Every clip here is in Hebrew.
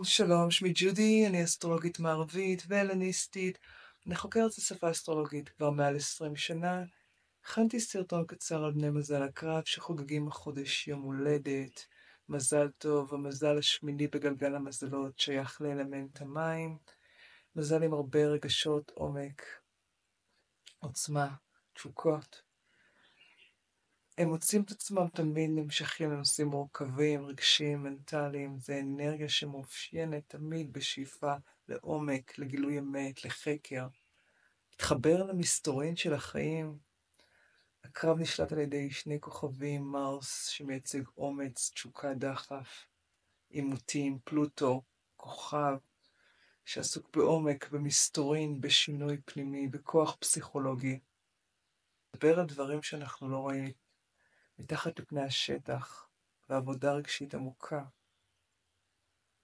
שלום, שמי ג'ודי, אני אסטרולוגית מערבית והלניסטית. אני חוקרת את השפה האסטרולוגית כבר מעל 20 שנה. הכנתי סרטון קצר על בני מזל הקרב שחוגגים החודש יום הולדת. מזל טוב, המזל השמיני בגלגל המזלות שייך לאלמנט המים. מזל עם הרבה רגשות, עומק, עוצמה, תשוקות. הם מוצאים את עצמם תמיד נמשכים לנושאים מורכבים, רגשיים, מנטליים. זה אנרגיה שמאופיינת תמיד בשאיפה לעומק, לגילוי אמת, לחקר. להתחבר למסתורין של החיים. הקרב נשלט על ידי שני כוכבים, מרס שמייצג אומץ, תשוקה, דחף, עימותים, פלוטו, כוכב שעסוק בעומק, במסתורין, בשינוי פנימי, בכוח פסיכולוגי. לדבר על דברים שאנחנו לא רואים מתחת לפני השטח, ועבודה רגשית עמוקה.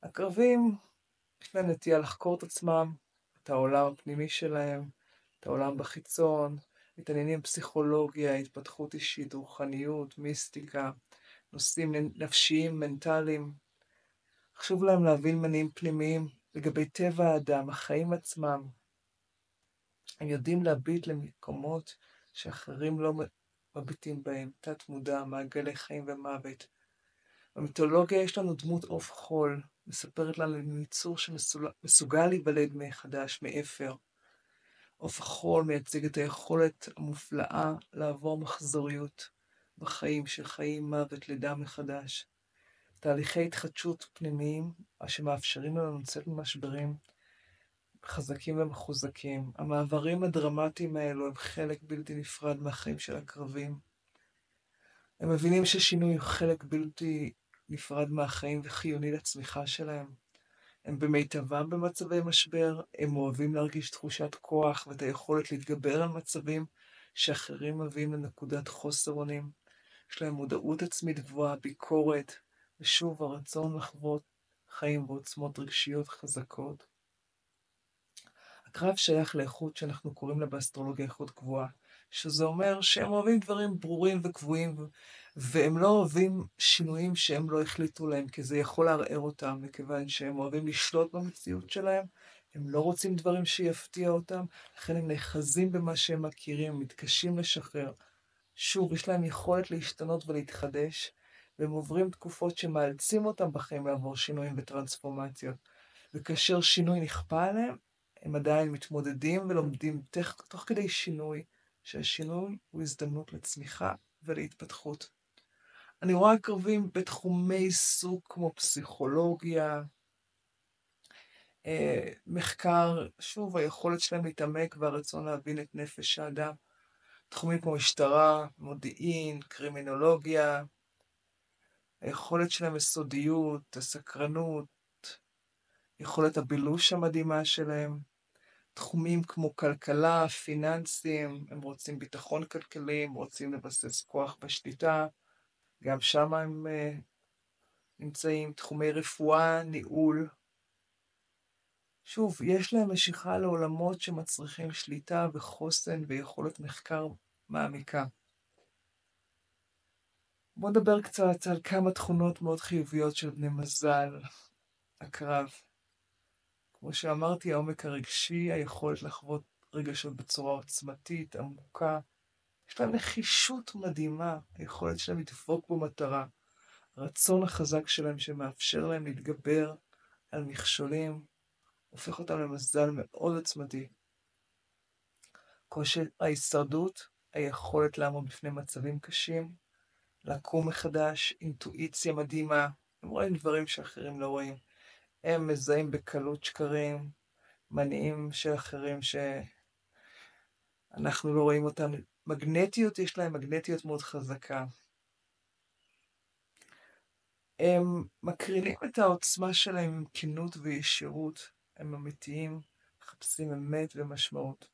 הקרבים, יש להם נטייה לחקור את עצמם, את העולם הפנימי שלהם, את העולם בחיצון, מתעניינים פסיכולוגיה, התפתחות אישית, רוחניות, מיסטיקה, נושאים נפשיים, מנטליים. חשוב להם להבין מניעים פנימיים לגבי טבע האדם, החיים עצמם. הם יודעים להביט למקומות שאחרים לא מביטים בהם, תת מודע, מעגלי חיים ומוות. במיתולוגיה יש לנו דמות עוף חול, מספרת לנו על יצור שמסוגל להיוולד מחדש, מאפר. עוף החול מייצג את היכולת המופלאה לעבור מחזוריות בחיים, של חיים, מוות, לידה מחדש. תהליכי התחדשות פנימיים, שמאפשרים לנו לצאת ממשברים חזקים ומחוזקים. המעברים הדרמטיים האלו הם חלק בלתי נפרד מהחיים של הקרבים. הם מבינים ששינוי הוא חלק בלתי נפרד מהחיים וחיוני לצמיחה שלהם. הם במיטבם במצבי משבר, הם אוהבים להרגיש תחושת כוח ואת היכולת להתגבר על מצבים שאחרים מביאים לנקודת חוסר אונים. יש להם מודעות עצמית גבוהה, ביקורת, ושוב הרצון לחוות חיים ועוצמות רגשיות חזקות. הקרב שייך לאיכות שאנחנו קוראים לה באסטרולוגיה איכות קבועה, שזה אומר שהם אוהבים דברים ברורים וקבועים, והם לא אוהבים שינויים שהם לא החליטו להם, כי זה יכול לערער אותם, מכיוון שהם אוהבים לשלוט במציאות שלהם, הם לא רוצים דברים שיפתיע אותם, לכן הם נחזים במה שהם מכירים, מתקשים לשחרר. שוב, יש להם יכולת להשתנות ולהתחדש, והם עוברים תקופות שמאלצים אותם בחיים לעבור שינויים וטרנספורמציות. וכאשר שינוי נכפה עליהם, הם עדיין מתמודדים ולומדים תוך כדי שינוי, שהשינוי הוא הזדמנות לצמיחה ולהתפתחות. אני רואה קרבים בתחומי עיסוק כמו פסיכולוגיה, מחקר, שוב, היכולת שלהם להתעמק והרצון להבין את נפש האדם. תחומים כמו משטרה, מודיעין, קרימינולוגיה, היכולת שלהם לסודיות, הסקרנות, יכולת הבילוש המדהימה שלהם. תחומים כמו כלכלה, פיננסים, הם רוצים ביטחון כלכלי, הם רוצים לבסס כוח בשליטה, גם שם הם נמצאים. תחומי רפואה, ניהול. שוב, יש להם משיכה לעולמות שמצריכים שליטה וחוסן ויכולת מחקר מעמיקה. בואו נדבר קצת על כמה תכונות מאוד חיוביות של בני מזל הקרב. כמו שאמרתי, העומק הרגשי, היכולת לחוות רגשות בצורה עוצמתית, עמוקה. יש להם נחישות מדהימה, היכולת שלהם לדבוק במטרה, הרצון החזק שלהם שמאפשר להם להתגבר על מכשולים, הופך אותם למזל מאוד עוצמתי. כושר ההישרדות, היכולת לעמוד בפני מצבים קשים, לקום מחדש, אינטואיציה מדהימה, הם רואים דברים שאחרים לא רואים. הם מזהים בקלות שקרים, מניעים של אחרים שאנחנו לא רואים אותם. מגנטיות, יש להם מגנטיות מאוד חזקה. הם מקרינים את העוצמה שלהם עם כנות וישירות, הם אמיתיים, מחפשים אמת ומשמעות.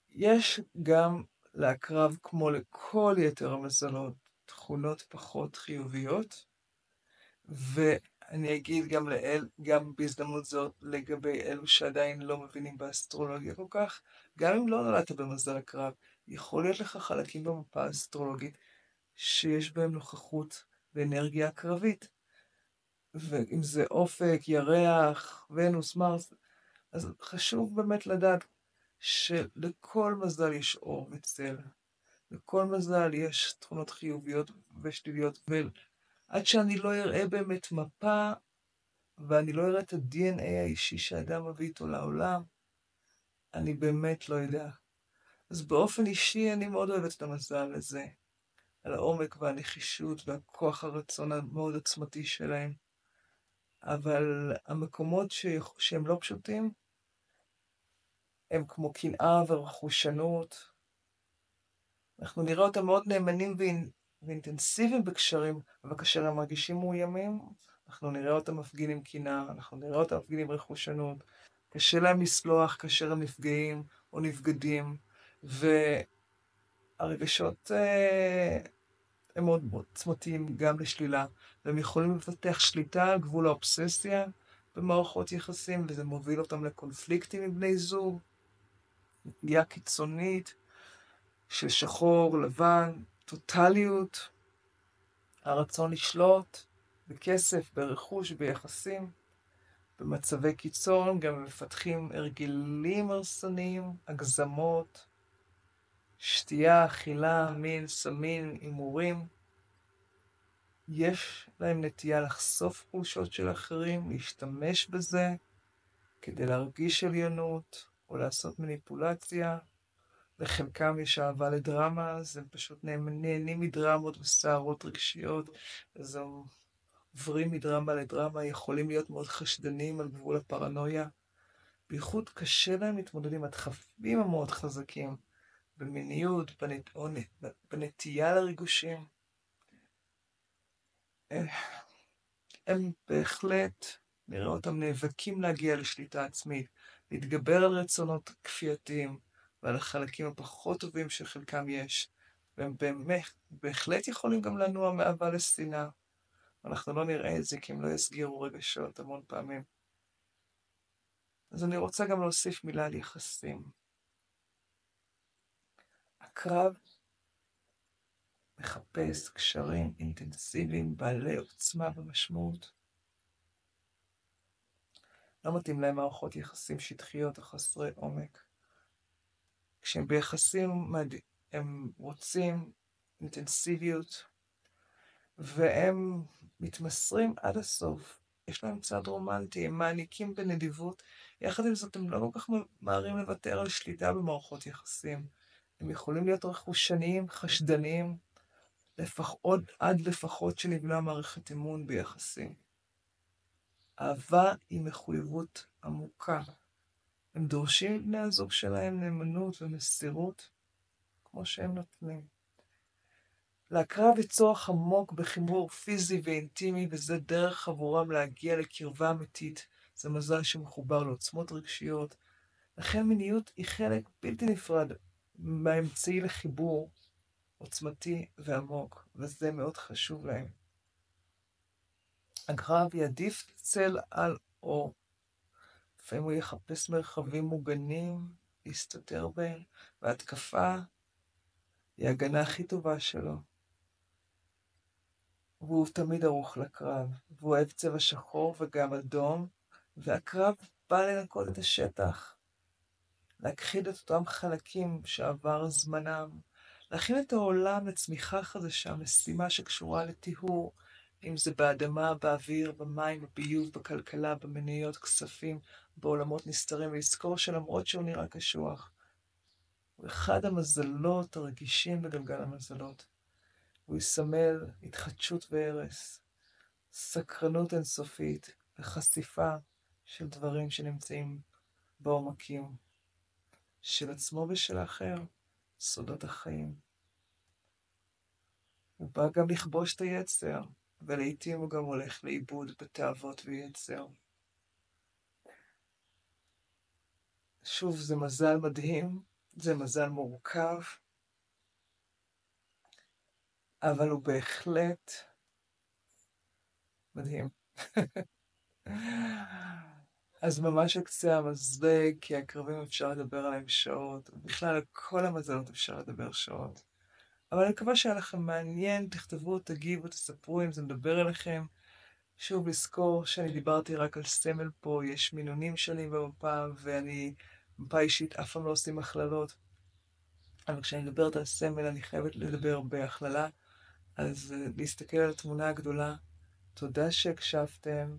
יש גם להקרב, כמו לכל יתר המזלות, תכונות פחות חיוביות, ואני אגיד גם בהזדמנות זאת לגבי אלו שעדיין לא מבינים באסטרולוגיה כל כך, גם אם לא נולדת במזל הקרב, יכול להיות לך חלקים במפה האסטרולוגית שיש בהם נוכחות לאנרגיה הקרבית. ואם זה אופק, ירח, ונוס, מרס, אז חשוב באמת לדעת שלכל מזל יש אור וצל. לכל מזל יש תכונות חיוביות ושליליות, ועד שאני לא אראה באמת מפה, ואני לא אראה את ה-DNA האישי שהאדם מביא איתו לעולם, אני באמת לא יודע. אז באופן אישי אני מאוד אוהבת את המזל הזה, על העומק והנחישות והכוח הרצון המאוד עצמתי שלהם. אבל המקומות שהם לא פשוטים, הם כמו קנאה ורכושנות. אנחנו נראה אותם מאוד נאמנים ואינטנסיביים בקשרים, אבל כאשר הם מרגישים מאוימים, אנחנו נראה אותם מפגינים קנאה, אנחנו נראה אותם מפגינים רכושנות. קשה להם לסלוח כאשר הם נפגעים או נבגדים, והרגשות הם מאוד עוצמתיים גם לשלילה, והם יכולים לפתח שליטה על גבול האובססיה במערכות יחסים, וזה מוביל אותם לקונפליקטים עם בני זוג, נטייה קיצונית של שחור, לבן, טוטליות, הרצון לשלוט בכסף, ברכוש, ביחסים. במצבי קיצון גם מפתחים הרגלים הרסניים, הגזמות, שתייה, אכילה, מין, סמים, הימורים. יש להם נטייה לחשוף חולשות של אחרים, להשתמש בזה כדי להרגיש עליונות או לעשות מניפולציה. לחלקם יש אהבה לדרמה, אז הם פשוט נהנים מדרמות וסערות רגשיות, אז הם עוברים מדרמה לדרמה, יכולים להיות מאוד חשדנים על גבול הפרנויה. בייחוד קשה להם להתמודד עם הדחפים המאוד חזקים, במיניות, בנטייה לריגושים. הם בהחלט, נראה אותם נאבקים להגיע לשליטה עצמית, להתגבר על רצונות כפייתיים ועל החלקים הפחות טובים שחלקם יש, והם בהחלט יכולים גם לנוע מאהבה לשנאה. אנחנו לא נראה את זה כי הם לא יסגירו רגשות המון פעמים. אז אני רוצה גם להוסיף מילה על יחסים. הקרב מחפש קשרים אינטנסיביים בעלי עוצמה ומשמעות. לא מתאים להם מערכות יחסים שטחיות או חסרי עומק. כשהם ביחסים הם רוצים אינטנסיביות, והם מתמסרים עד הסוף. יש להם צד רומנטי, הם מעניקים בנדיבות. יחד עם זאת, הם לא כל כך מהרים לוותר על שליטה במערכות יחסים. הם יכולים להיות רכושניים, חשדניים, עד לפחות שנבנה מערכת אמון ביחסים. אהבה היא מחויבות עמוקה. הם דורשים מבני הזוג שלהם נאמנות ומסירות, כמו שהם נותנים. להקרב יש צורך עמוק בחיבור פיזי ואינטימי, וזה דרך עבורם להגיע לקרבה אמיתית. זה מזל שמחובר לעוצמות רגשיות. לכן מיניות היא חלק בלתי נפרד מהאמצעי לחיבור עוצמתי ועמוק, וזה מאוד חשוב להם. הקרב יעדיף צל על אור. לפעמים הוא יחפש מרחבים מוגנים, להסתתר בהם, וההתקפה היא ההגנה הכי טובה שלו. והוא תמיד ערוך לקרב, והוא אוהב צבע שחור וגם אדום, והקרב בא לנקות את השטח, להכחיד את אותם חלקים שעבר זמנם, להכין את העולם לצמיחה חדשה, משימה שקשורה לטיהור, אם זה באדמה, באוויר, במים, בביוב, בכלכלה, במניות, כספים, בעולמות נסתרים, ולזכור שלמרות שהוא נראה קשוח, הוא אחד המזלות הרגישים בגלגל המזלות. הוא יסמל התחדשות והרס, סקרנות אינסופית וחשיפה של דברים שנמצאים בעומקים של עצמו ושל האחר, סודות החיים. הוא בא גם לכבוש את היצר, ולעיתים הוא גם הולך לאיבוד בתאוות ויצר. שוב, זה מזל מדהים, זה מזל מורכב, אבל הוא בהחלט מדהים. אז ממש על קצה המזלג, כי הקרבים אפשר לדבר עליהם שעות, ובכלל על כל המזלות אפשר לדבר שעות. אבל אני מקווה שהיה לכם מעניין, תכתבו, תגיבו, תספרו אם זה מדבר אליכם. שוב לזכור שאני דיברתי רק על סמל פה, יש מינונים שונים במפה, ואני, מפה אישית אף פעם לא עושים הכללות. אבל כשאני מדברת על סמל אני חייבת לדבר בהכללה, אז להסתכל על התמונה הגדולה. תודה שהקשבתם,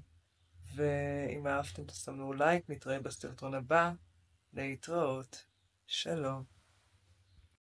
ואם אהבתם תסמנו לייק, נתראה בסרטון הבא. להתראות. שלום.